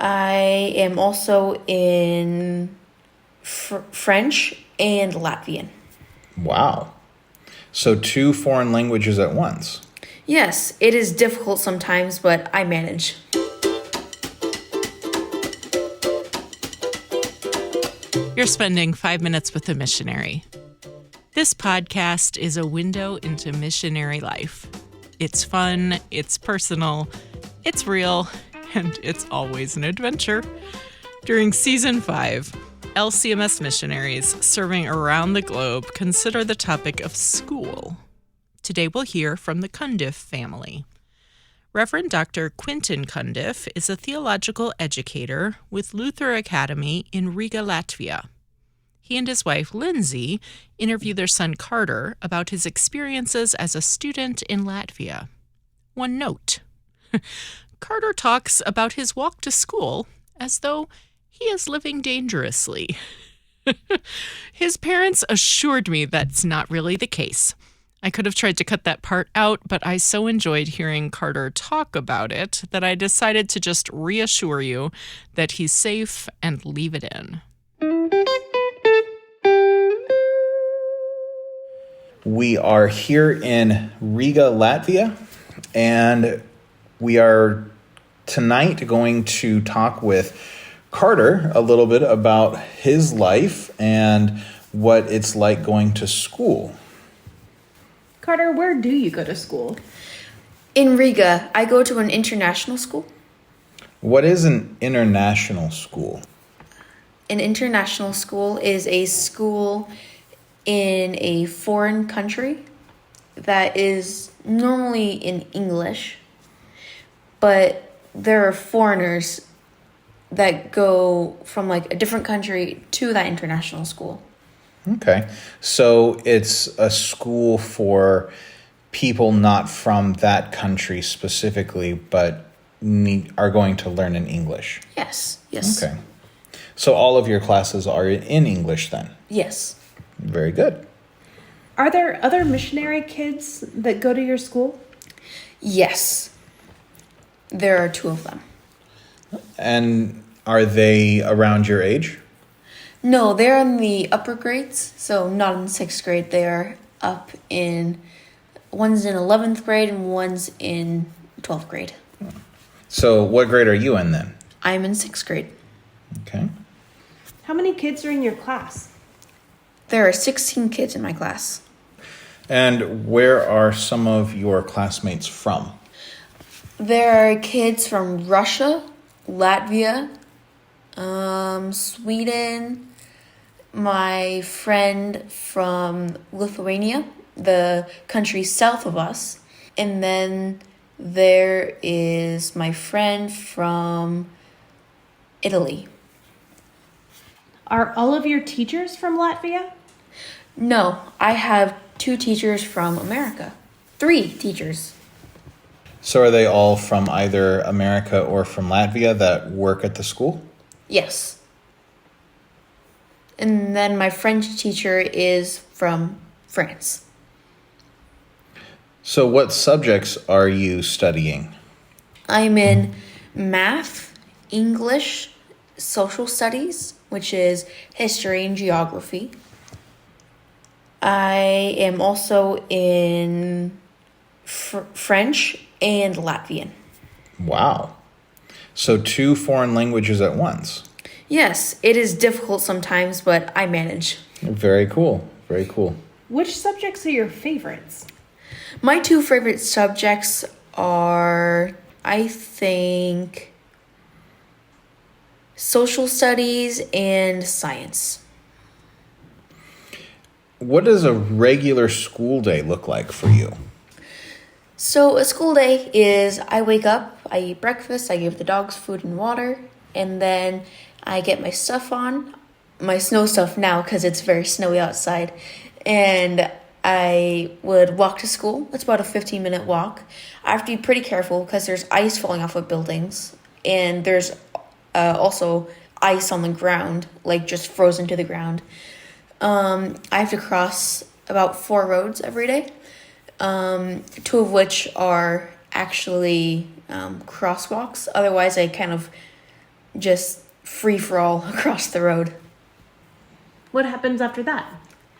I am also in French and Latvian. Wow. So 2 foreign languages at once. Yes, it is difficult sometimes, but I manage. You're spending 5 minutes with a missionary. This podcast is a window into missionary life. It's fun, it's personal, it's real, and it's always an adventure. During Season 5, LCMS missionaries serving around the globe consider the topic of school. Today we'll hear from the Cundiff family. Reverend Dr. Quintin Cundiff is a theological educator with Luther Academy in Riga, Latvia. He and his wife, Lindsay, interview their son Carter about his experiences as a student in Latvia. One note. Carter talks about his walk to school as though he is living dangerously. His parents assured me that's not really the case. I could have tried to cut that part out, but I so enjoyed hearing Carter talk about it that I decided to just reassure you that he's safe and leave it in. We are here in Riga, Latvia, and we are tonight going to talk with Carter a little bit about his life and what it's like going to school. Carter, where do you go to school? In Riga, I go to an international school. What is an international school? An international school is a school in a foreign country that is normally in English, but there are foreigners that go from like a different country to that international school. Okay. So it's a school for people not from that country specifically, but are going to learn in English. Yes. Okay. So all of your classes are in English then? Yes. Very good. Are there other missionary kids that go to your school? Yes. There are 2 of them. And are they around your age? No, they're in the upper grades, so not in 6th grade. They're up in, one's in 11th grade and one's in 12th grade. So what grade are you in then? I'm in 6th grade. Okay. How many kids are in your class? There are 16 kids in my class. And where are some of your classmates from? There are kids from Russia, Latvia, Sweden, my friend from Lithuania, the country south of us, and then there is my friend from Italy. Are all of your teachers from Latvia? No, I have 2 teachers from America. 3 teachers. So are they all from either America or from Latvia that work at the school? Yes. And then my French teacher is from France. So what subjects are you studying? I'm in math, English, social studies, which is history and geography. I am also in French and Latvian. Wow. So 2 foreign languages at once. Yes, it is difficult sometimes, but I manage. Very cool. Very cool. Which subjects are your favorites? My 2 favorite subjects are, I think, social studies and science. What does a regular school day look like for you? So a school day is I wake up, I eat breakfast, I give the dogs food and water, and then I get my stuff on, my snow stuff now because it's very snowy outside, and I would walk to school. It's about a 15-minute walk. I have to be pretty careful because there's ice falling off of buildings, and there's also ice on the ground, like just frozen to the ground. I have to cross about 4 roads every day, 2 of which are actually crosswalks. Otherwise, I kind of just free for all across the road. What happens after that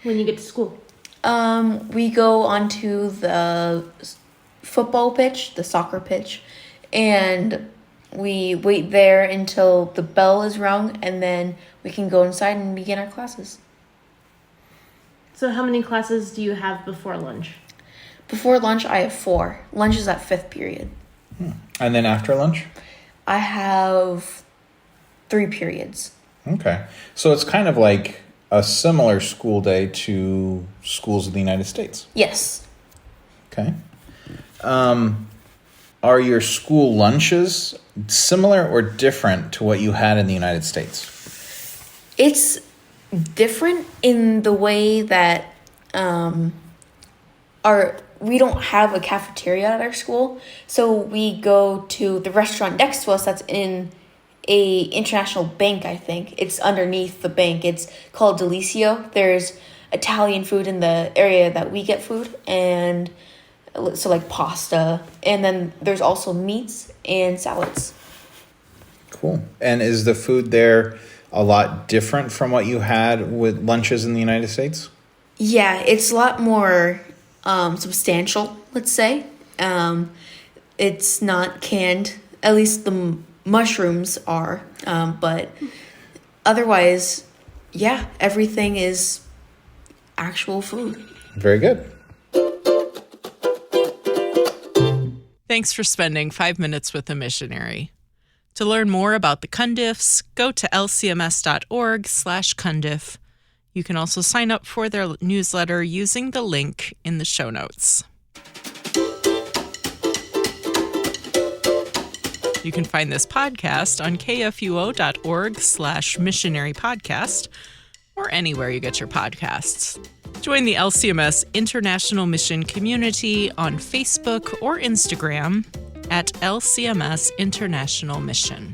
when you get to school? We go onto the football pitch, the soccer pitch, and we wait there until the bell is rung, and then we can go inside and begin our classes. So how many classes do you have before lunch? Before lunch, I have 4. Lunch is at 5th period. And then after lunch? I have 3 periods. Okay. So it's kind of like a similar school day to schools in the United States. Yes. Okay. Are your school lunches similar or different to what you had in the United States? It's different in the way that we don't have a cafeteria at our school, so we go to the restaurant next to us that's in a international bank, I think. It's underneath the bank. It's called Delicio. There's Italian food in the area that we get food, and so like pasta, and then there's also meats and salads. Cool. And is the food there a lot different from what you had with lunches in the United States? Yeah, it's a lot more substantial, let's say. It's not canned, at least the mushrooms are, but otherwise, yeah, everything is actual food. Very good. Thanks for spending 5 minutes with a missionary. To learn more about the Cundiffs, go to lcms.org/Cundiff. You can also sign up for their newsletter using the link in the show notes. You can find this podcast on kfuo.org/missionary podcast or anywhere you get your podcasts. Join the LCMS International Mission community on Facebook or Instagram at LCMS International Mission.